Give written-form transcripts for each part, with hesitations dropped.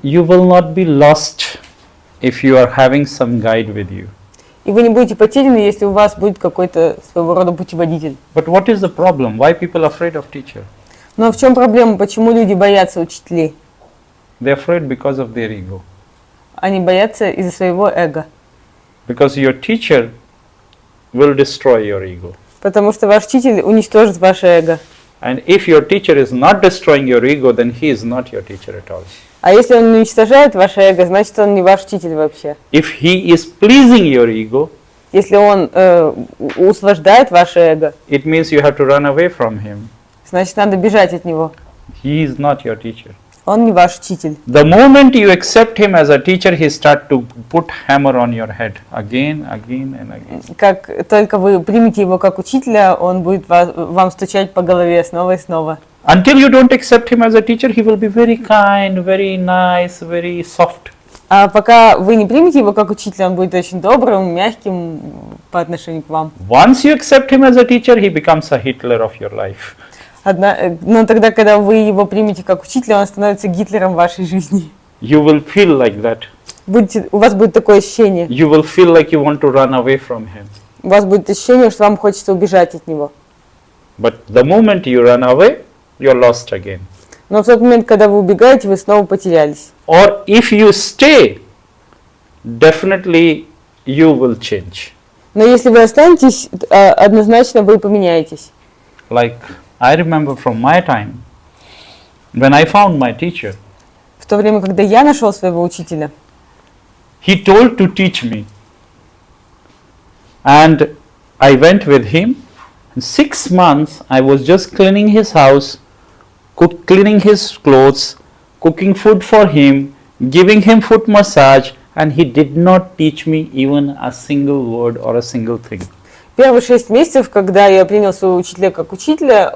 You will not be lost if you are having some guide with you. И вы не будете потеряны, если у вас будет какой-то своего рода путеводитель. But what is the problem? Why people are afraid of teacher? Но в чем проблема? Почему люди боятся учителей? They are afraid because of their ego. Они боятся из-за своего эго. Because your teacher will destroy your ego. Потому что ваш учитель уничтожит ваше эго. And if your teacher is not destroying your ego, then he is not your teacher at all. А если он уничтожает ваше эго, значит он не ваш учитель вообще. If he is pleasing your ego, если он услаждает ваше эго, it means you have to run away from him. Значит надо бежать от него. He is not your teacher. Он не ваш учитель. The moment you accept him as a teacher, he starts to put hammer on your head again and again. Как только вы примете его как учителя, он будет вам стучать по голове снова и снова. Until you don't accept him as a teacher, he will be very kind, very nice, very soft. А пока вы не примете его как учителя, он будет очень добрым, мягким по отношению к вам. Once you accept him as a teacher, he becomes a Hitler of your life. Но тогда, когда вы его примете как учителя, он становится Гитлером вашей жизни. You will feel like that. У вас будет такое ощущение. You will feel like you want to run away from him. У вас будет ощущение, что вам хочется убежать от него. But the moment you run away, you're lost again. Но в тот момент, когда вы убегаете, вы снова потерялись. Or if you stay, definitely you will change. Но если вы останетесь, однозначно вы поменяетесь. Like I remember from my time, when I found my teacher, в то время, когда я нашел своего учителя, he told to teach me. And I went with him. In 6 months, I was just cleaning his house, cleaning his clothes, cooking food for him, giving him foot massage, and he did not teach me even a single word or a single thing. Первые 6 месяцев, когда я принял своего учителя как учителя,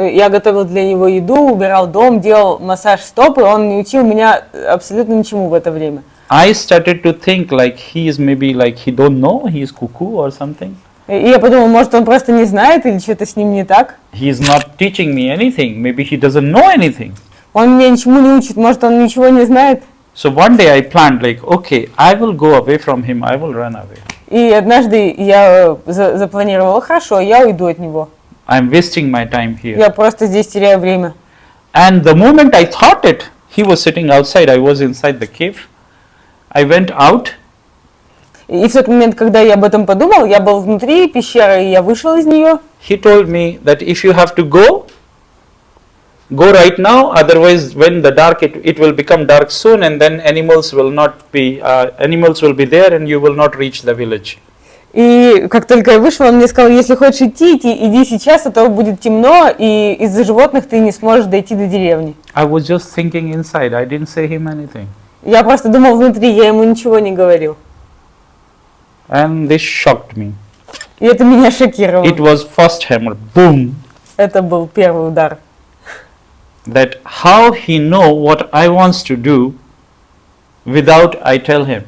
я готовил для него еду, убирал дом, делал массаж стоп, и он не учил меня абсолютно ничему в это время. I started to think like he is maybe like he don't know, he is cuckoo or something. И я подумал, может он просто не знает или что-то с ним не так. He is not teaching me anything, maybe he doesn't know anything. Он меня ничему не учит, может он ничего не знает. So one day I planned like, okay, I will go away from him, I will run away. И однажды я запланировала, хорошо, я уйду от него. I'm wasting my time here. Я просто здесь теряю время. And the moment I thought it, he was sitting outside, I was inside the cave. I went out. И в тот момент, когда я об этом подумал, я был внутри пещеры, и я вышел из нее. He told me that if you have to go right now, otherwise when the dark, it will become dark soon, and then animals will be there and you will not reach the village. И как только я вышел, он мне сказал, если хочешь идти, иди сейчас, а то будет темно, и из-за животных ты не сможешь дойти до деревни. I was just thinking inside, I didn't say him anything. Я просто думал внутри, я ему ничего не говорил. And this shocked me. И это меня шокировало. It was first hammer, boom. Это был первый удар. That how he know what I wants to do without I tell him.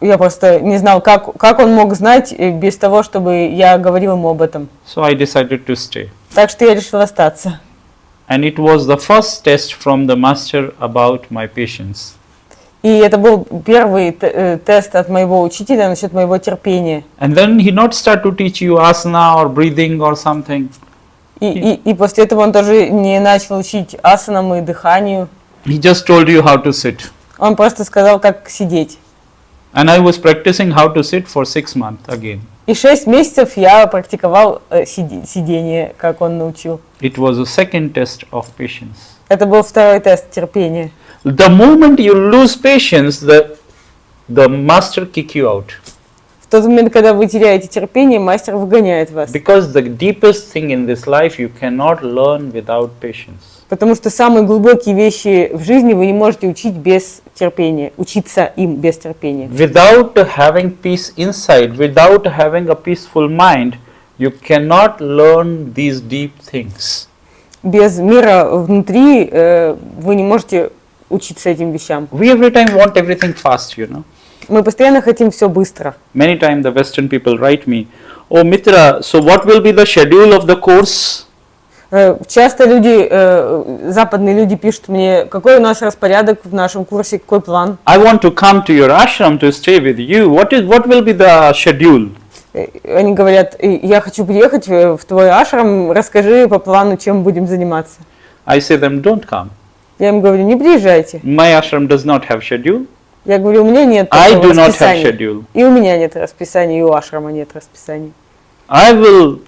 Я просто не знал, как он мог знать без того, чтобы я говорил ему об этом. So I decided to stay. Так что я решил остаться. And it was the first test from the master about my patience. И это был первый тест от моего учителя насчет моего терпения. And then he not start to teach you asana or breathing or something. И после этого он тоже не начал учить асанам и дыханию. He just told you how to sit. Он просто сказал, как сидеть. And I was practicing how to sit for 6 months again. И 6 месяцев я практиковал сидение, как он научил. It was a second test of patience. Это был второй тест терпения. The moment you lose patience, the master kick you out. В тот момент, когда вы теряете терпение, мастер выгоняет вас. Because the deepest thing in this life you cannot learn without patience. Потому что самые глубокие вещи в жизни вы не можете учить без терпения, учиться им без терпения. Without having peace inside, without having a peaceful mind, you cannot learn these deep things. Без мира внутри вы не можете учиться этим вещам. We every time want everything fast, you know. Мы постоянно хотим все быстро. Many times the Western people write me, "Oh Mitra, so what will be the schedule of the course?" Часто люди, западные люди пишут мне, какой у нас распорядок в нашем курсе, какой план. I want to come to your ashram to stay with you. What will be the schedule? Они говорят, я хочу приехать в твой ашрам, расскажи по плану, чем будем заниматься. I say them, don't come. Я им говорю, не приезжайте. My ashram does not have schedule. Я говорю, у меня нет I такого do not have расписания. schedule. И у меня нет расписания, и у ашрама нет расписания. I will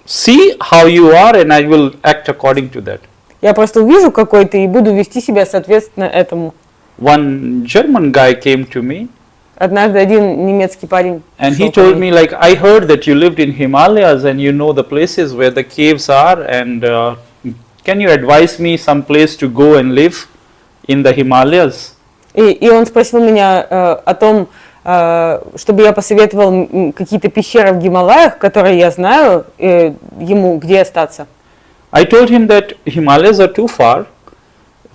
see how you are and I will act according to that. Я просто увижу, какой ты, и буду вести себя соответственно этому. One German guy came to me Однажды один немецкий парень and he пришел ко told мне. me, like, I heard that you lived in Himalayas and you know the places where the caves are, and can you advise me some place to go and live in the Himalayas? И он спросил меня о том, чтобы я посоветовал какие-то пещеры в Гималаях, которые я знаю, ему где остаться. I told him that Himalayas are too far.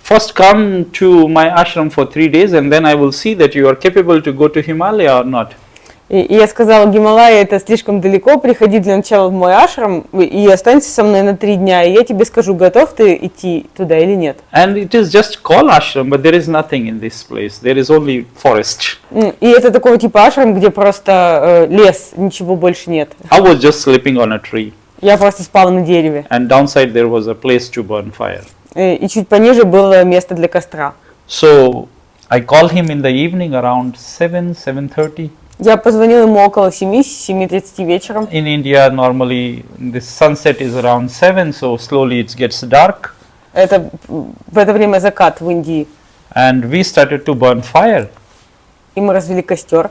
First come to my ashram for 3 days and then I will see that you are capable to go to Himalaya or not. И я сказала, Гималаи это слишком далеко, приходи для начала в мой ашрам и останься со мной на 3 дня, и я тебе скажу, готов ты идти туда или нет. And it is just called ashram, but there is nothing in this place. There is only forest. И это такого типа ашрам, где просто лес, ничего больше нет. I was just sleeping on a tree Я просто спала на дереве. and downside there was a place to burn fire. И чуть пониже было место для костра. So I called him in the evening around 7:30. Я позвонила ему около 7:30 вечером. In India normally the sunset is around 7, so slowly it gets dark. Это в это время закат в Индии. And we started to burn fire. И мы развели костер.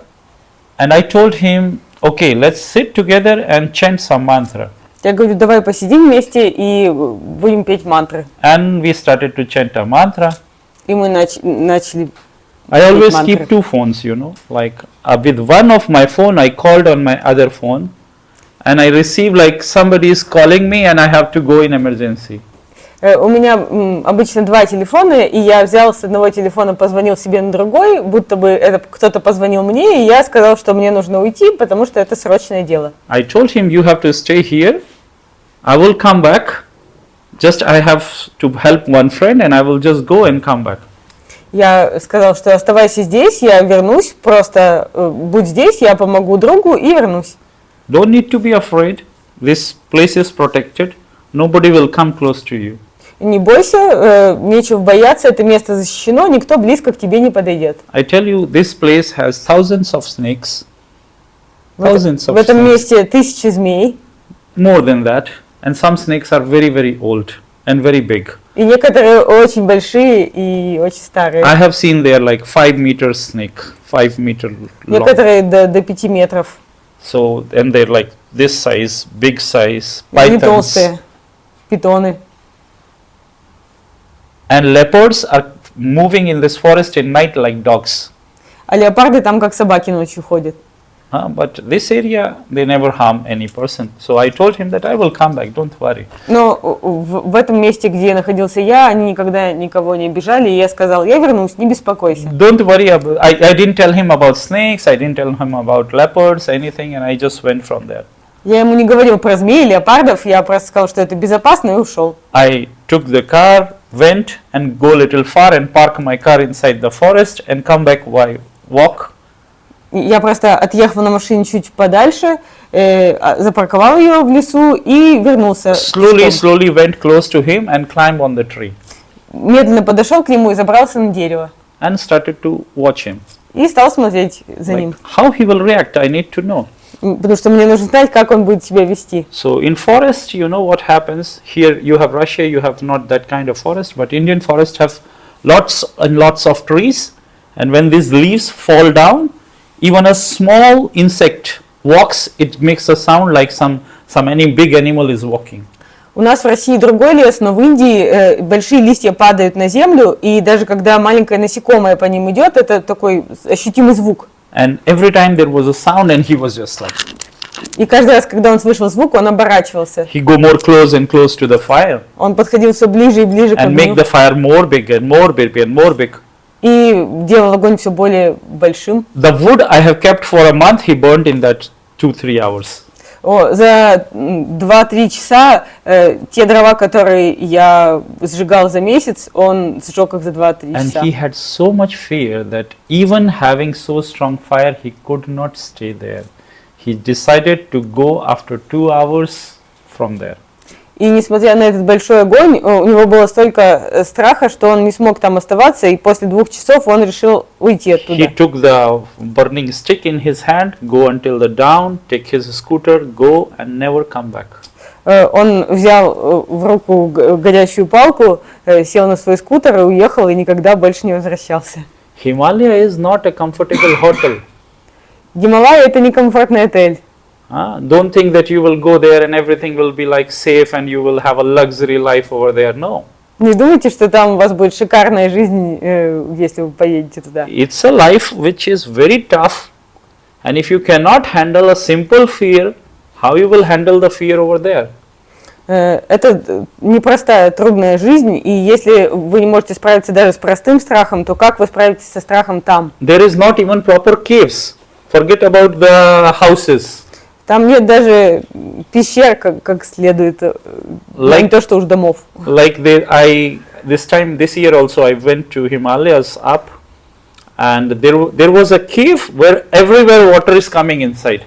And I told him, okay, let's sit together and chant some mantra. Я говорю, давай посидим вместе и будем петь мантры. And we started to chant a mantra. И мы начали I always mantra. keep 2 phones, you know, like with one of my phone I called on my other phone and I receive like somebody is calling me and I have to go in emergency. У меня обычно 2 телефона, и я взял с одного телефона, позвонил себе на другой, будто бы это кто-то позвонил мне, и я сказал, что мне нужно уйти, потому что это срочное дело. I told him, you have to stay here. I will come back. Just I have to help one friend and I will just go and come back. Я сказал, что оставайся здесь, я вернусь, просто будь здесь, я помогу другу и вернусь. Don't need to be afraid. This place is protected. Nobody will come close to you. Не бойся, нечего бояться, это место защищено, никто близко к тебе не подойдет. I tell you, this place has thousands of snakes. Thousands В of этом snakes. месте 1000 змей, More than that. And some snakes are very, very old and very big. и некоторые очень большие и очень старые. I have seen there like 5-meter snake, 5-meter long. Некоторые до 5 метров. So, and they're like this size, big size, Они pythons. толстые, питоны. And leopards are moving in this forest in night like dogs. А леопарды там как собаки ночью ходят. But this area, they never harm any person. So I told him that I will come back, don't worry. Но в этом месте, где находился я, они никогда никого не обижали, и я сказал, я вернусь, не беспокойся. Don't worry, I didn't tell him about snakes, I didn't tell him about leopards, anything, and I just went from there. Я ему не говорил про змей, леопардов, я просто сказал, что это безопасно, и ушел. I took the car, went and go a little far and park my car inside the forest and come back by walk. Я просто отъехал на машине чуть подальше, запарковал ее в лесу и вернулся. Slowly went close to him and climbed on the tree Медленно подошел к нему и забрался на дерево. and started to watch him. И стал смотреть за Like, ним. how he will react, I need to know. Потому что мне нужно знать, как он будет себя вести. So in forest, you know what happens. Here you have Russia, you have not that kind of forest, but Indian forest have lots and lots of trees, and when these leaves fall down, even a small insect walks, it makes a sound like any big animal is walking. У нас в России другой лес, но в Индии большие листья падают на землю, и даже когда маленькое насекомое по ним идет, это такой ощутимый звук. And every time there was a sound and he was just like, И каждый раз, когда он слышал звук, он оборачивался. he go more close and close to the fire Он подходил все ближе и ближе к and make огню the fire more big and more big and more big. и делал огонь все более большим. The wood I have kept for a month, he burned in that 2-3 hours. За 2-3 часа те дрова, которые я сжигал за месяц, он сжег их за 2-3 And часа. he had so much fear that even having so strong fire, he could not stay there. He decided to go after 2 hours from there. И несмотря на этот большой огонь, у него было столько страха, что он не смог там оставаться, и после 2 часов он решил уйти He оттуда. took the burning stick in his hand, go until the dawn, take his scooter, go and never come back. Он взял в руку горящую палку, сел на свой скутер и уехал, и никогда больше не возвращался. Himalaya is not a comfortable hotel. Гималай — это не комфортный отель. Don't think that you will go there and everything will be like safe and you will have a luxury life over there. No. Не думайте, что там у вас будет шикарная жизнь, если вы поедете туда. It's a life which is very tough, and if you cannot handle a simple fear, how you will handle the fear over there? Это непростая, трудная жизнь, и если вы не можете справиться даже с простым страхом, то как вы справитесь со страхом там? There is not even proper caves. Forget about the houses. Там нет даже пещер как следует, не то что уж домов. Like this year also I went to Himalayas up, and there was a cave where everywhere water is coming inside.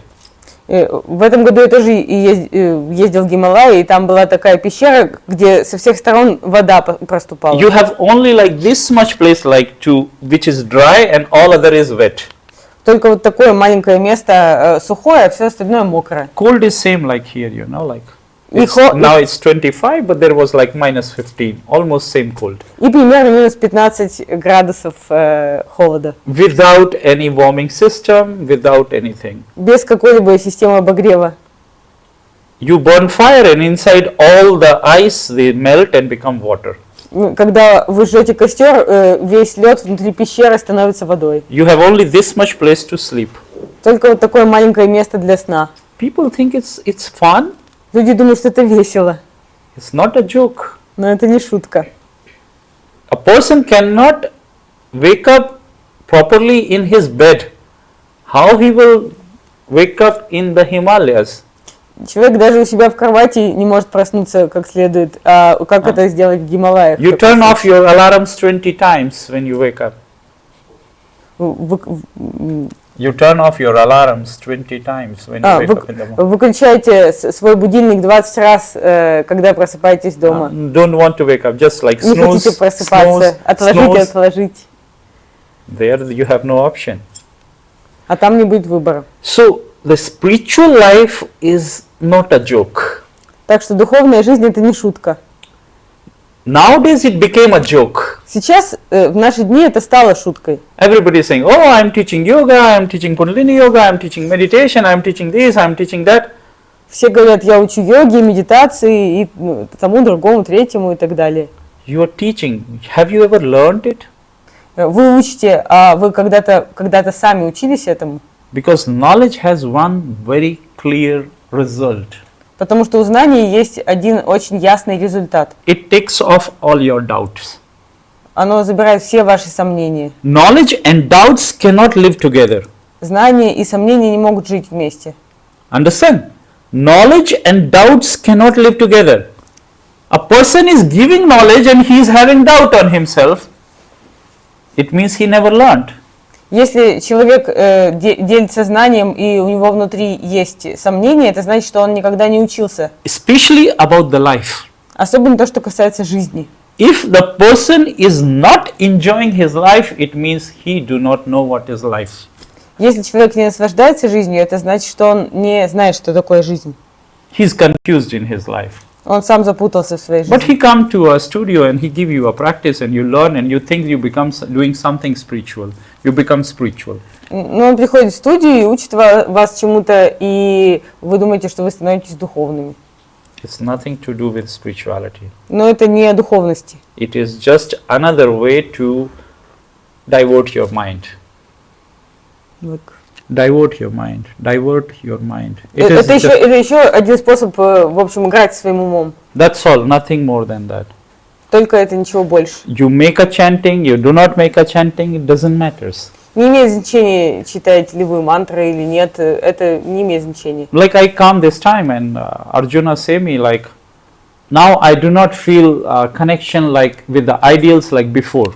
В этом году я тоже ездил в Гималай, и там была такая пещера, где со всех сторон вода проступала. You have only like this much place which is dry and all other is wet. Только вот такое маленькое место сухое, а все остальное мокрое. Cold is same like here, you know, like now it's 25, but there was like minus 15, almost same cold. И примерно минус 15 градусов холода. Without any warming system, without anything. Без какой-либо системы обогрева. You burn fire and inside all the ice they melt and become water. Когда вы жжете костер, весь лед внутри пещеры становится водой. You have only this much place to sleep. Только вот такое маленькое место для сна. People think it's fun. Люди думают, что это весело. It's not a joke. Но это не шутка. A person cannot wake up properly in his bed. How he will wake up in the Himalayas? Человек даже у себя в кровати не может проснуться как следует. А как это сделать в Гималаях? You turn off your alarms 20 times when you wake up. You turn off your alarms 20 times when you wake up in the morning. Выключайте свой будильник 20 раз, когда просыпаетесь дома. Don't want to wake up, just like Не хотите snooze, просыпаться, отложите, отложить. There you have no option. А там не будет выбора. So the spiritual life is not a joke. Так что духовная жизнь — это не шутка. Nowadays it became a joke. Сейчас в наши дни это стало шуткой. Everybody is saying, oh, I'm teaching yoga, I'm teaching Kundalini yoga, I'm teaching meditation, I'm teaching this, I'm teaching that. Все говорят, я учу йоги, медитации и тому, другому, третьему и так далее. You are teaching. Have you ever learned it? Вы учите, а вы когда-то сами учились этому? Because knowledge has one very clear result. Потому что у знаний есть один очень ясный результат. It takes off all your doubts. Оно забирает все ваши сомнения. Knowledge and doubts cannot live together. Знания и сомнения не могут жить вместе. Understand? Knowledge and doubts cannot live together. A person is giving knowledge and he is having doubt on himself. It means he never learned. Если человек делится знанием и у него внутри есть сомнения, это значит, что он никогда не учился. Especially about the life. Особенно то, что касается жизни. If the person is not enjoying his life, it means he do not know what is life. Если человек не наслаждается жизнью, это значит, что он не знает, что такое жизнь. He is confused in his life. Он сам запутался в своей жизни. But he come to a studio and he give you a practice and you learn and you think you become doing something spiritual. You become spiritual. Но он приходит в студию и учит вас чему-то, и вы думаете, что вы становитесь духовными. It's nothing to do with spirituality. Но это не о духовности. It is just another way to divert your mind. Divert your mind. Divert your mind. Это еще один способ, в общем, играть своим умом. That's all, nothing more than that. только это, ничего больше. You make a chanting, you do not make a chanting, it doesn't matter. Не имеет значения, читаете ли вы мантры или нет, это не имеет значения. Like I come this time and Arjuna say me like, now I do not feel connection like with the ideals like before.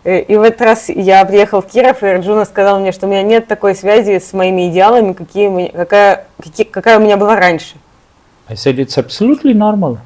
И в этот раз я приехал в Киров, и Арджуна сказал мне, что у меня нет такой связи с моими идеалами, какая у меня была раньше. I said it's absolutely normal.